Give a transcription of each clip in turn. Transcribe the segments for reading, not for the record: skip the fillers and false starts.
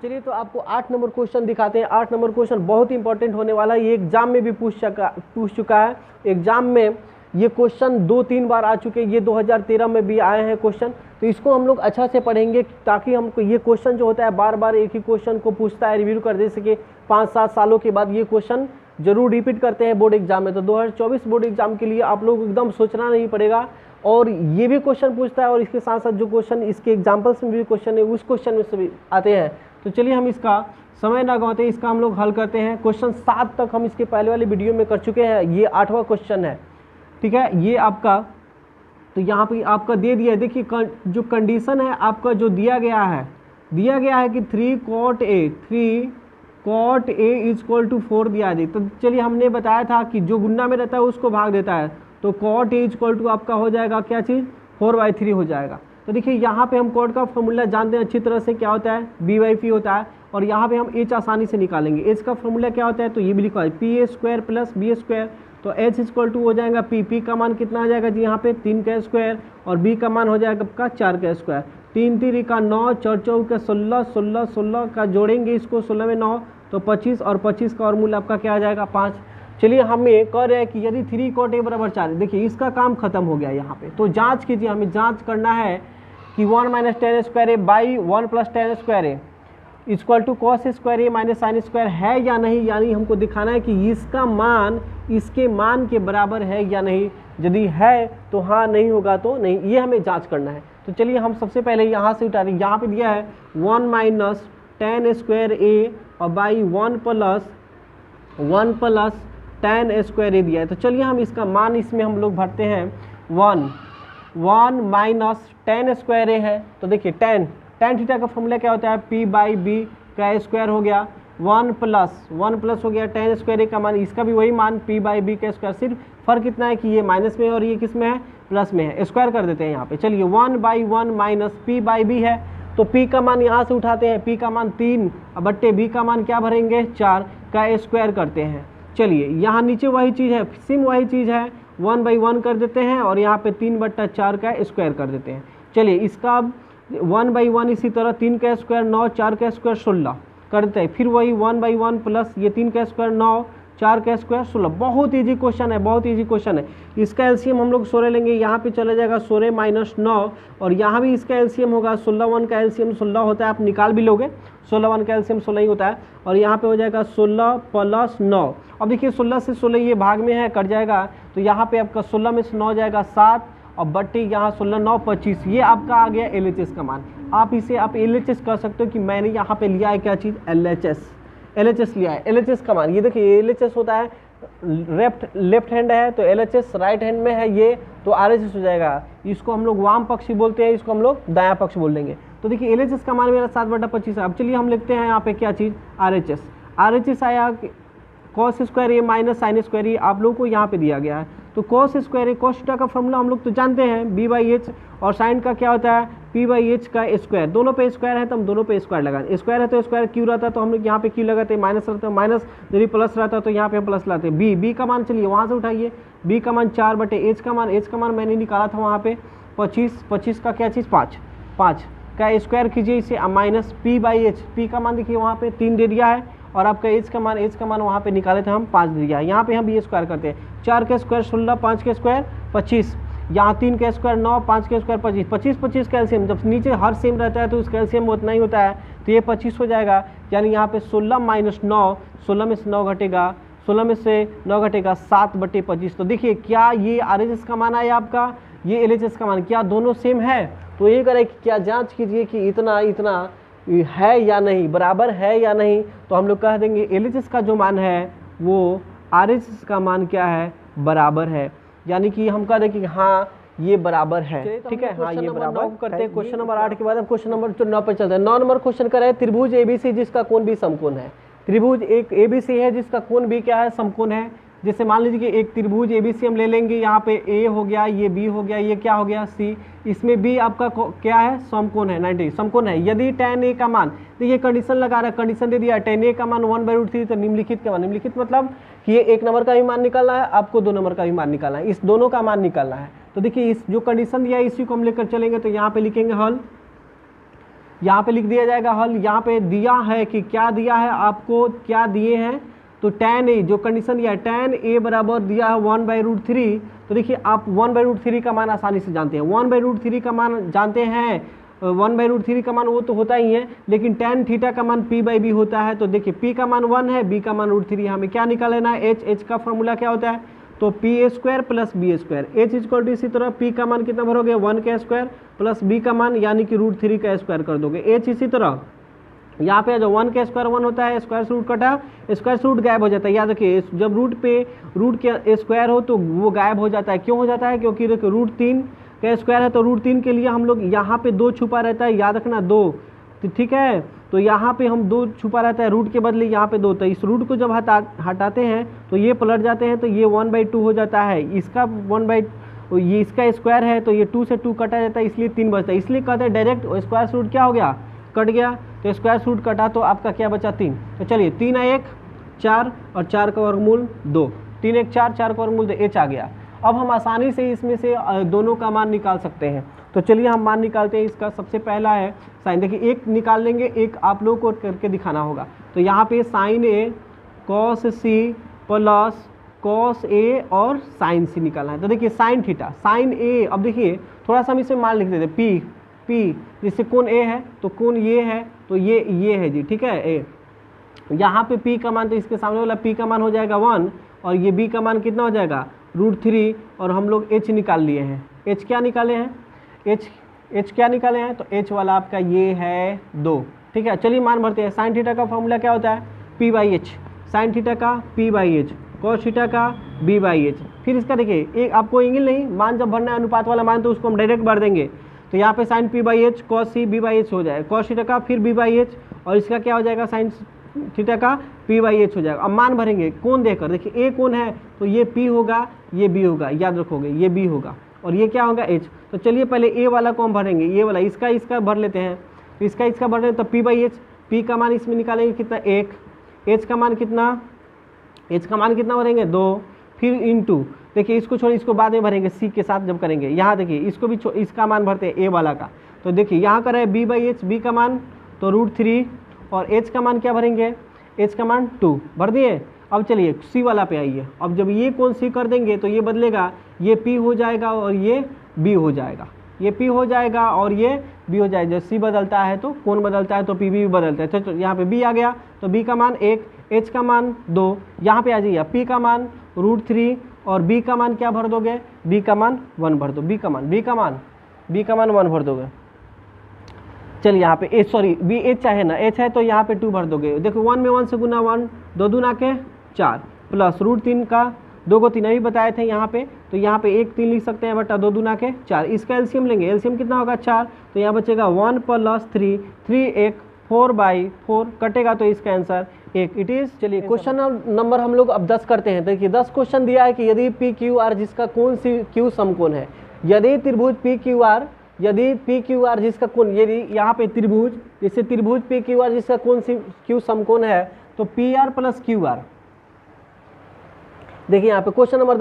चलिए तो आपको 8 नंबर क्वेश्चन दिखाते हैं। 8 नंबर क्वेश्चन बहुत ही इंपॉर्टेंट होने वाला है, ये एग्जाम में भी पूछ चुका है। एग्जाम में ये क्वेश्चन 2-3 बार आ चुके हैं, ये 2013 में भी आए हैं क्वेश्चन। तो इसको हम लोग अच्छा से पढ़ेंगे ताकि हमको ये क्वेश्चन जो होता है बार बार एक ही क्वेश्चन को पूछता है, रिव्यू कर दे सके। 5-7 सालों के बाद ये क्वेश्चन जरूर रिपीट करते हैं बोर्ड एग्जाम में। तो 2024 बोर्ड एग्जाम के लिए आप लोग एकदम सोचना नहीं पड़ेगा, और ये भी क्वेश्चन पूछता है और इसके साथ साथ जो क्वेश्चन इसके एग्जाम्पल्स में भी क्वेश्चन है उस क्वेश्चन में से भी आते हैं। तो चलिए हम इसका समय ना गवाते इसका हम लोग हल करते हैं। क्वेश्चन 7 तक हम इसके पहले वाले वीडियो में कर चुके हैं, ये 8वां क्वेश्चन है, ठीक है। ये आपका तो यहाँ पे आपका दे दिया है, देखिए जो कंडीशन है आपका जो दिया गया है कि 3 cot A इक्वल टू 4 दिया है। तो चलिए हमने बताया था कि जो गुना में रहता है उसको भाग देता है, तो cot A इक्वल टू आपका हो जाएगा क्या चीज़ 4/3 हो जाएगा। तो देखिए यहाँ पे हम कॉट का फॉर्मूला जानते हैं अच्छी तरह से, क्या होता है B/P होता है, और यहाँ पे हम H आसानी से निकालेंगे। H का फॉर्मूला क्या होता है, तो ये भी लिखा है PA² + BA²। तो H इक्वल टू हो जाएगा P का मान कितना आ जाएगा जी यहाँ पे 3 का स्क्वायर, और B का मान हो जाएगा आपका 4 का स्क्वायर। 3 3 का 9, 4 4 का 16, 16 16 का जोड़ेंगे इसको 16 में 9 तो 25, और 25 का और मूल आपका क्या आ जाएगा 5। चलिए हमें कह रहे हैं कि यदि 3 cot A = 4, देखिए इसका काम खत्म हो गया यहाँ पे। तो जाँच कीजिए, हमें जाँच करना है कि 1 - tan² A by 1 + tan² A equal to cos² A - sin² है या नहीं, यानी हमको दिखाना है कि इसका मान इसके मान के बराबर है या नहीं। यदि है तो हाँ, नहीं होगा तो नहीं, ये हमें जांच करना है। तो चलिए हम सबसे पहले यहाँ से उतारें। यहाँ पे दिया है 1 - tan² A और बाई 1 + tan² A दिया है। तो चलिए हम इसका मान इसमें हम लोग भरते हैं। 1 - tan² A है, तो देखिए tan थीटा का फॉर्मूला क्या होता है P/B का स्क्वायर हो गया, 1 प्लस हो गया tan² A का मान, इसका भी वही मान P/B का स्क्वायर। सिर्फ फर्क इतना है कि ये माइनस में है और ये किस में है, प्लस में है। स्क्वायर कर देते हैं यहाँ पे। चलिए 1/1 - P/B है, तो P का मान यहाँ से उठाते हैं, P का मान 3 बट्टे B का मान क्या भरेंगे 4 का स्क्वायर करते हैं। चलिए यहाँ नीचे वही चीज़ है, सेम वही चीज़ है, 1/1 कर देते हैं और यहाँ पे 3/4 का स्क्वायर कर देते हैं। चलिए इसका 1/1 इसी तरह 3 का स्क्वायर 9, 4 का स्क्वायर 16 कर देते हैं। फिर वही 1/1 प्लस ये 3 का स्क्वायर 9, 4 का स्क्वायर 16। बहुत ईजी क्वेश्चन है, बहुत ईजी क्वेश्चन है। इसका एलसीएम हम लोग 16 लेंगे, यहाँ पे चला जाएगा 16 - 9, और यहाँ भी इसका एलसीएम होगा 16 1 का एलसीएम 16 होता है, आप निकाल भी लोगे 16 1 का एलसीएम 16 ही होता है, और यहाँ पे हो जाएगा 16 + 9। अब देखिए 16 से 16 ये भाग में है, कट जाएगा, तो यहाँ पे आपका 16 में से 9 जाएगा 7, और बट्टी यहाँ 16 9 25, ये आपका आ गया LHS का मान। आप इसे आप LHS कह सकते हो कि मैंने यहाँ पे लिया है क्या चीज़ LHS लिया है। LHS का मान ये देखिए LHS होता है, लेफ्ट हैंड है तो LHS, राइट हैंड में है ये तो RHS हो जाएगा। इसको हम लोग वाम पक्ष बोलते हैं, इसको हम लोग दायां पक्ष बोल देंगे। तो देखिए LHS का मान मेरा 7/25 है। अब चलिए हम लिखते हैं यहाँ पे क्या चीज़ RHS आया cos² A - sin² A, आप लोगों को यहाँ पे दिया गया है। तो cos² A cos थीटा का फॉर्मूला हम लोग तो जानते हैं B/H, और साइन का क्या होता है P/H का स्क्वायर। दोनों पे स्क्वायर है तो हम दोनों पे स्क्वायर लगाएं। स्क्वायर है तो स्क्वायर क्यू रहता है तो हम लोग यहाँ पे क्यू लगाते हैं, माइनस रहता है माइनस, यदि प्लस रहता है तो यहाँ पे हम प्लस लाते हैं। B का मान चलिए वहाँ से उठाइए, B का मान 4/H का मान मैंने निकाला था वहाँ पे 25 का क्या चीज़ 5 का स्क्वायर कीजिए इसे, माइनस P/H, P का मान देखिए वहाँ पे 3 दे दिया है, और आपका H का मान वहाँ पे निकाले थे हम 5 दे दिया है। यहाँ पे हम ये स्क्वायर करते हैं, 4 का स्क्वायर 16, 5 का स्क्वायर 25, यहाँ 3 का स्क्वायर 9, 5 का स्क्वायर 25, 25 का एलसीएम, जब नीचे हर सेम रहता है तो उसका एलसीएम उतना ही होता है, तो ये 25 हो जाएगा। यानी यहाँ पे 16 - 9, 16 में से 9 घटेगा, 16 में से 9 घटेगा 7/25। तो देखिए क्या ये RHS का मान आया आपका, ये LHS का मान, क्या दोनों सेम है। तो ये करें कि क्या जांच कीजिए कि इतना है या नहीं, बराबर है या नहीं। तो हम लोग कह देंगे LHS का जो मान है वो RHS का मान क्या है, बराबर है, यानी कि हम कह दें कि हाँ ये बराबर है, ठीक है। हाँ ये बराबर करते हैं। क्वेश्चन नंबर 8 के बाद हम क्वेश्चन नंबर 9 पर चलते हैं। 9 नंबर क्वेश्चन कर रहे हैं, त्रिभुज ABC जिसका कोण भी समकोण है। त्रिभुज एक ABC है जिसका कोण भी क्या है, समकोण है। जैसे मान लीजिए कि एक त्रिभुज ABC हम ले लेंगे, यहाँ पे A हो गया, ये B हो गया, ये क्या हो गया C, इसमें B आपका क्या है, समकोण है, 90 समकोण है। यदि tan A का मान, देखिए कंडीशन लगा रहा है, कंडीशन दे दिया tan A का मान 1/√3, तो निम्नलिखित का मान, निम्नलिखित मतलब कि ये 1 नंबर का भी मान निकालना है, आपको 2 नंबर का भी मान निकालना है, इस दोनों का मान निकालना है। तो देखिए इस जो कंडीशन दिया है इसी को हम लेकर चलेंगे, तो यहाँ पे लिखेंगे हल। यहाँ पे लिख दिया जाएगा हल। यहाँ पे दिया है कि क्या दिया है आपको, क्या दिए हैं, तो tan a जो कंडीशन दिया है tan a बराबर दिया है 1/√3। तो देखिए आप 1/√3 का मान आसानी से जानते हैं, 1/√3 का मान जानते हैं, 1/√3 का मान वो तो होता ही है, लेकिन tan थीटा का मान p/b होता है। तो देखिए p का मान 1 है, b का मान √3, हमें क्या निकालना है, h का फॉर्मूला क्या होता है, तो pa² + b²। h equal to इसी तरह p का मान कितना भरोगे 1 का स्क्वायर प्लस b का मान यानी कि √3 का स्क्वायर कर दोगे। h इसी तरह यहाँ पे जो 1 का स्क्वायर 1 होता है, स्क्वायर रूट कटा, स्क्वायर रूट गायब हो जाता है। याद रखिए जब रूट पे रूट के स्क्वायर हो तो वो गायब हो जाता है। क्यों हो जाता है, क्योंकि देखिए √3 का स्क्वायर है तो √3 के लिए हम लोग यहाँ पे 2 छुपा रहता है, याद रखना 2, तो ठीक है। तो यहाँ पे हम 2 छुपा रहता है, रूट के बदले यहाँ पे 2, तो इस रूट को जब हटाते हैं तो ये पलट जाते हैं, तो ये 1/2 हो जाता है। इसका ये इसका स्क्वायर है तो ये 2 से 2 कटा जाता है, इसलिए 3 बचता है। इसलिए कहते हैं डायरेक्ट स्क्वायर रूट क्या हो गया, कट गया, तो स्क्वायर रूट कटा तो आपका क्या बचा 3। तो चलिए 3 1 4 और 4 का वर्गमूल 2, 3 1 4, 4 का वर्गमूल 2, h आ गया। अब हम आसानी से इसमें से दोनों का मान निकाल सकते हैं। तो चलिए हम मान निकालते हैं। इसका सबसे पहला है साइन, देखिए एक निकाल लेंगे, एक आप लोग को करके दिखाना होगा। तो यहाँ पे sine a cos c plus cos a और साइन c निकालना है। तो देखिए साइन थीटा साइन a, अब देखिए थोड़ा सा हम इसमें मान लिख देते p जिससे कोण a है तो कोण ये है, तो ये है जी, ठीक है a। यहाँ पे p का मान, तो इसके सामने वाला p का मान हो जाएगा 1 और ये b का मान कितना हो जाएगा √3, और हम लोग h निकाल लिए हैं। h क्या निकाले हैं, h क्या निकाले हैं, तो h वाला आपका ये है 2, ठीक है। चलिए मान भरते हैं। साइन थीटा का फॉर्मूला क्या होता है, p/h, साइन थीटा का p/h, कॉस थीटा का b/h। फिर इसका देखिए एक आपको एंगल नहीं, मान जब भरना है अनुपात वाला मान तो उसको हम डायरेक्ट भर देंगे। तो यहाँ पे sign p/h cos c b/h हो जाएगा, कॉस थीटा का फिर b/h, और इसका क्या हो जाएगा साइन थीटा का p/h हो जाएगा। अब मान भरेंगे कोण देकर, देखिए a कोण है तो ये p होगा, ये b होगा, याद रखोगे ये b होगा, और ये क्या होगा h। तो चलिए पहले a वाला को हम भरेंगे, ये वाला इसका भर लेते हैं। तो इसका भर लेते हैं, तो p/h, p का मान इसमें निकालेंगे कितना 1, h का मान कितना भरेंगे 2, फिर इंटू, देखिए इसको छोड़, इसको बाद में भरेंगे c के साथ जब करेंगे। यहाँ देखिए इसको भी इसका मान भरते हैं a वाला का। तो देखिए यहाँ कर रहे हैं b/h, b का मान तो √3, और h का मान क्या भरेंगे, h का मान 2 भर दिए। अब चलिए c वाला पे आइए। अब जब ये कोण c कर देंगे तो ये बदलेगा, ये p हो जाएगा और ये b हो जाएगा, ये p हो जाएगा और ये b हो जाएगा। जब c बदलता है तो कोण बदलता है, तो p भी बदलता है। तो यहाँ पे b आ गया, तो b का मान 1, h का मान 2, यहाँ पे आ जाइए p का मान √3 और b का मान क्या भर दोगे, b का मान 1 भर दो, b का मान 1 भर दोगे। चलिए यहाँ पे h है ना, h है तो यहाँ पे 2 भर दोगे। देखो 1 में 1 से गुना 1, 2 दूना के 4 प्लस √3 का 2 को 3 अभी बताए थे यहाँ पे, तो यहाँ पे 1 3 लिख सकते हैं बटा 2 दूना के 4। इसका एलसीएम लेंगे, एलसीएम कितना होगा 4, तो यहाँ बचेगा 1 + 3, 3 1 4/4 कटेगा, तो इसका आंसर 1 इट इज। चलिए क्वेश्चन नंबर हम लोग अब 10 करते हैं। देखिए 10 क्वेश्चन दिया है कि यदि PQR जिसका कोण Q समकोण है, यदि त्रिभुज PQR जिसका कोण, यदि यहाँ पे त्रिभुज, जैसे त्रिभुज PQR जिसका कोण Q समकोण है तो PR + QR। देखिए यहाँ पे क्वेश्चन नंबर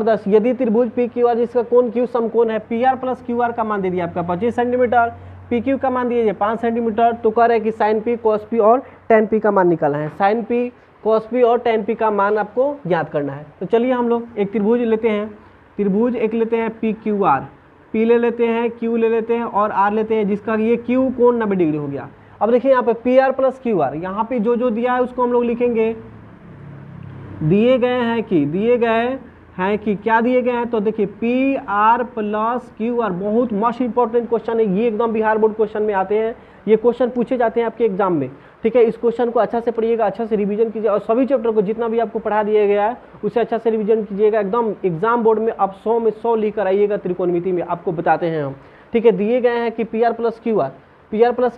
10, यदि त्रिभुज PQR जिसका कोण Q समकोण है, PR + QR का मान दे दिया आपका 25 सेंटीमीटर, PQ का मान दिए 5 सेंटीमीटर। तो कह रहे हैं कि साइन P cos P और tan P का मान निकालना है। साइन P cos P और tan P का मान आपको याद करना है। तो चलिए हम लोग एक त्रिभुज लेते हैं, PQR, P ले लेते हैं, Q ले लेते हैं और R लेते हैं, जिसका ये Q कोण 90 डिग्री हो गया। अब देखिए यहाँ पे PR + QR, यहाँ पे जो दिया है उसको हम लोग लिखेंगे, दिए गए हैं कि क्या दिए गए हैं, तो देखिए PR + QR, बहुत मस्ट इंपॉर्टेंट क्वेश्चन है ये, एकदम बिहार बोर्ड क्वेश्चन में आते हैं, ये क्वेश्चन पूछे जाते हैं आपके एग्जाम में, ठीक है। इस क्वेश्चन को अच्छा से पढ़िएगा, अच्छा से रिवीजन कीजिए, और सभी चैप्टर को जितना भी आपको पढ़ा दिया गया है उसे अच्छा से रिवीजन कीजिएगा। एकदम एग्जाम बोर्ड में आप 100 में 100 लेकर आइएगा, त्रिकोणमिति में आपको बताते हैं हम, ठीक है। दिए गए हैं कि PR +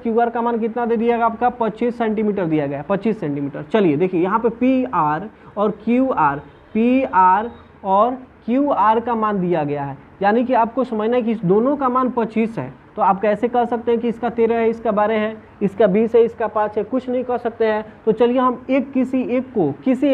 QR का मान कितना दे दिया गया आपका 25 सेंटीमीटर दिया गया है, 25 सेंटीमीटर। चलिए देखिए यहाँ पे PR और QR का मान दिया गया है, यानी कि आपको समझना है कि इस दोनों का मान 25 है। तो आप कैसे कर सकते हैं कि इसका 13 है, इसका 12 है, इसका 20 है, इसका 5 है, कुछ नहीं कर सकते हैं। तो चलिए हम किसी एक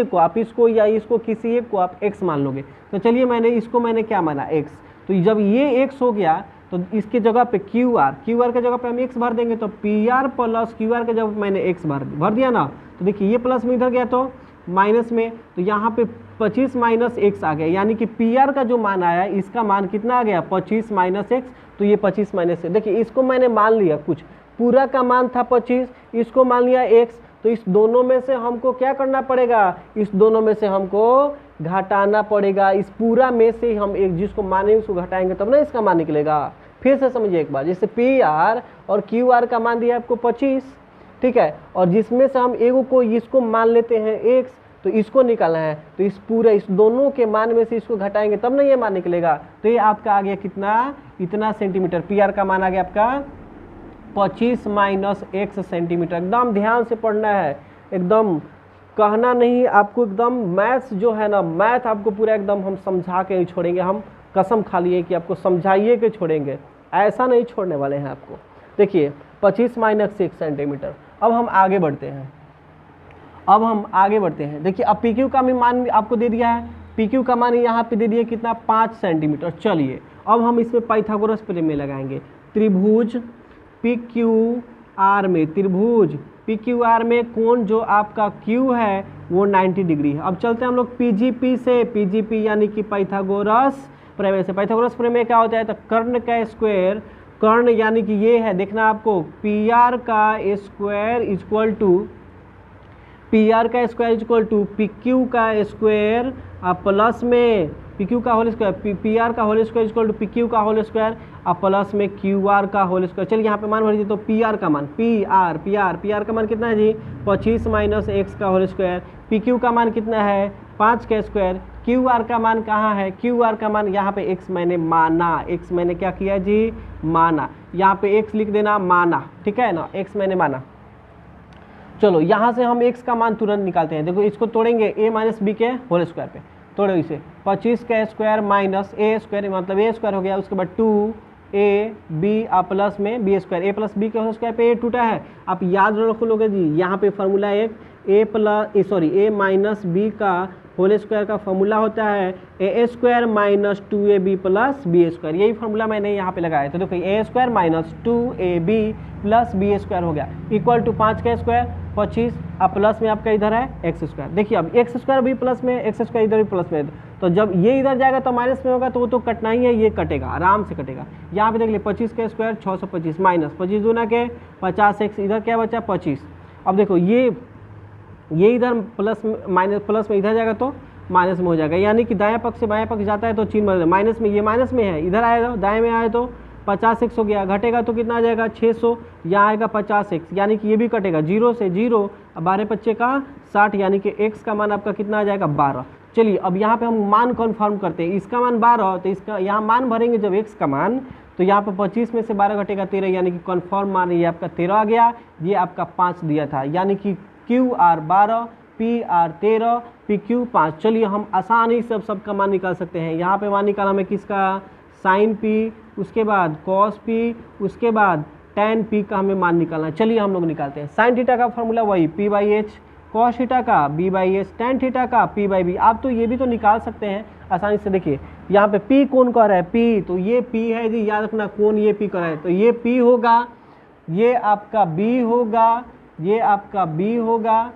को आप इसको या इसको किसी एक को आप x मान लोगे। तो चलिए मैंने क्या माना x, तो जब ये x हो गया तो इसके जगह पे क्यू आर के जगह पे हम एक्स भर देंगे, तो P R plus Q R के जगह पे मैंने एक्स भर दिया ना, तो देखिए ये प्लस में इधर गया तो माइनस में, तो यहाँ पे 25 माइनस एक्स आ गया, यानी कि पी आर का जो मान आया इसका मान कितना आ गया 25 माइनस एक्स, तो ये 25 माइनस एक्स। देखिए इसको मैंने मान लिया, कुछ पूरा का मान था 25, इसको मान लिया एक्स, तो इस दोनों में से हमको क्या करना पड़ेगा, इस दोनों में से हमको घटाना पड़ेगा। इस पूरा में से हम एक जिसको माने उसको घटाएंगे तब ना इसका मान निकलेगा। फिर से समझिए एक बार, जैसे पी आर और क्यू आर का मान दिया आपको 25, ठीक है, और जिसमें से हम एगो को इसको मान लेते हैं एक्स, तो इसको निकालना है, तो इस पूरे इस दोनों के मान में से इसको घटाएंगे तब ना ये मान निकलेगा। तो ये आपका आ गया कितना, इतना सेंटीमीटर। पी आर का मान आ गया आपका 25 माइनस एक्स सेंटीमीटर। एकदम ध्यान से पढ़ना है, एकदम कहना नहीं आपको, एकदम मैथ्स जो है ना, मैथ आपको पूरा एकदम हम समझा के ही छोड़ेंगे, हम कसम खा लिए कि आपको समझाइए के छोड़ेंगे, ऐसा नहीं छोड़ने वाले हैं आपको। देखिए 25 माइनस 6 सेंटीमीटर। अब हम आगे बढ़ते हैं, देखिए अब पी क्यू का भी मान आपको दे दिया है, पी क्यू का मान यहाँ पे दे दिया कितना 5 सेंटीमीटर। चलिए अब हम इसमें पाइथागोरस प्रमेय लगाएंगे। त्रिभुज पी क्यू आर में, त्रिभुज पी क्यू आर में कोण जो आपका क्यू है वो 90 डिग्री है। अब चलते हैं हम लोग पीजीपी से, पीजीपी यानी कि पाइथागोरस प्रमेय से। पाइथागोरस प्रमेय क्या होता है, तो कर्ण का स्क्वायर, कर्ण यानी कि ये है, देखना आपको पी आर का square equal to P Q का स्क्वायर प्लस में पी क्यू का होल स्क्वायर, पी आर का whole square equal to P Q का होल स्क्वायर प्लस में क्यू आर का होल स्क्वायर। चलिए यहाँ पे मान भर दीजिए, तो पी आर का मान पी आर का मान कितना है जी 25 माइनस एक्स का होल स्क्वायर, पी क्यू का मान कितना है 5 का स्क्वायर, क्यू आर का मान कहाँ है, क्यू आर का मान यहाँ पे एक्स मैंने माना, एक्स मैंने क्या किया जी माना, यहाँ पे एक्स लिख देना माना, ठीक है ना, एक्स मैंने माना। चलो यहाँ से हम x का मान तुरंत निकालते हैं। देखो इसको तोड़ेंगे a माइनस बी के होल स्क्वायर पे, तोड़ो इसे, 25 का स्क्वायर माइनस a स्क्वायर, मतलब a स्क्वायर हो गया, उसके बाद 2ab प्लस में b square, a plus B के होल स्क्वायर पे a टूटा है। आप याद रखो लोगे जी, यहाँ पे फार्मूला एक a माइनस बी का होल स्क्वायर का फॉर्मूला होता है A square minus 2ab plus B square, यही फॉर्मूला मैंने यहाँ पे लगाया। तो देखो A square minus 2ab plus B square हो गया इक्वल टू 5 का स्क्वायर 25, अब प्लस में आपका इधर है एक्स स्क्वायर। देखिए अब एक्स स्क्वायर भी प्लस में, एक्स स्क्वायर इधर भी प्लस में, तो जब ये इधर जाएगा तो माइनस में होगा, तो वो तो कटना ही है, ये कटेगा, आराम से कटेगा। यहाँ पे देख लिए 25 का स्क्वायर 625 माइनस 25 दूना के 50x, इधर क्या बचा 25। अब देखो ये इधर प्लस माइनस, प्लस में इधर जाएगा तो माइनस में हो जाएगा, यानी कि दाएं पक्ष से बाएं पक्ष जाता है तो चिन्ह बदल, माइनस में, ये माइनस में है, इधर आएगा दाएं में आए तो 50x हो गया, घटेगा तो कितना आ जाएगा 600, यहाँ आएगा 50x, यानी कि ये भी कटेगा 0 से 0, 12 बच्चे का 60, यानी कि x का मान आपका कितना आ जाएगा 12। चलिए अब यहाँ पे हम मान कन्फर्म करते हैं, इसका मान 12, तो इसका यहाँ मान भरेंगे जब x का मान, तो यहाँ पे 25 में से 12 घटेगा 13, यानी कि कन्फर्म मान ये आपका 13 आ गया, ये आपका 5 दिया था, यानी कि Q R 12, P R 13, P Q 5। चलिए हम आसानी से सबका मान निकाल सकते हैं। यहाँ पे मान निकाला हमें किसका, साइन पी, उसके बाद कॉस पी, उसके बाद टेन पी का हमें मान निकालना है। चलिए हम लोग निकालते हैं। साइन थीटा का फॉर्मूला वही P by H, cos theta का B by H, tan theta का पी बाई बी। आप तो ये भी तो निकाल सकते हैं आसानी से। देखिए यहाँ पे पी कौन कर रहा है, पी, तो ये पी है जी, याद रखना कौन ये पी कर रहा है, तो ये पी होगा, ये आपका बी होगा, ये आपका बी होगा,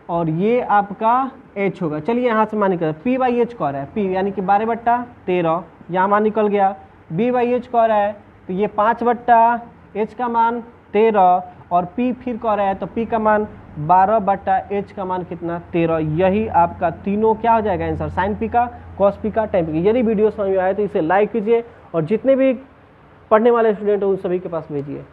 और ये आपका एच होगा। चलिए यहाँ से मान निकल, पी बाई एच कह रहा है, पी यानी कि 12/13, यहाँ मान निकल गया। बी बाई एच कह रहा है तो ये 5/एच का मान 13, और पी फिर कह रहा है तो पी का मान 12/एच का मान कितना 13। यही आपका तीनों क्या हो जाएगा आंसर, साइन पी का, कॉस पी का, टेन पी का। यदि वीडियो समझ में आए तो इसे लाइक कीजिए, और जितने भी पढ़ने वाले स्टूडेंट हैं उन सभी के पास भेजिए।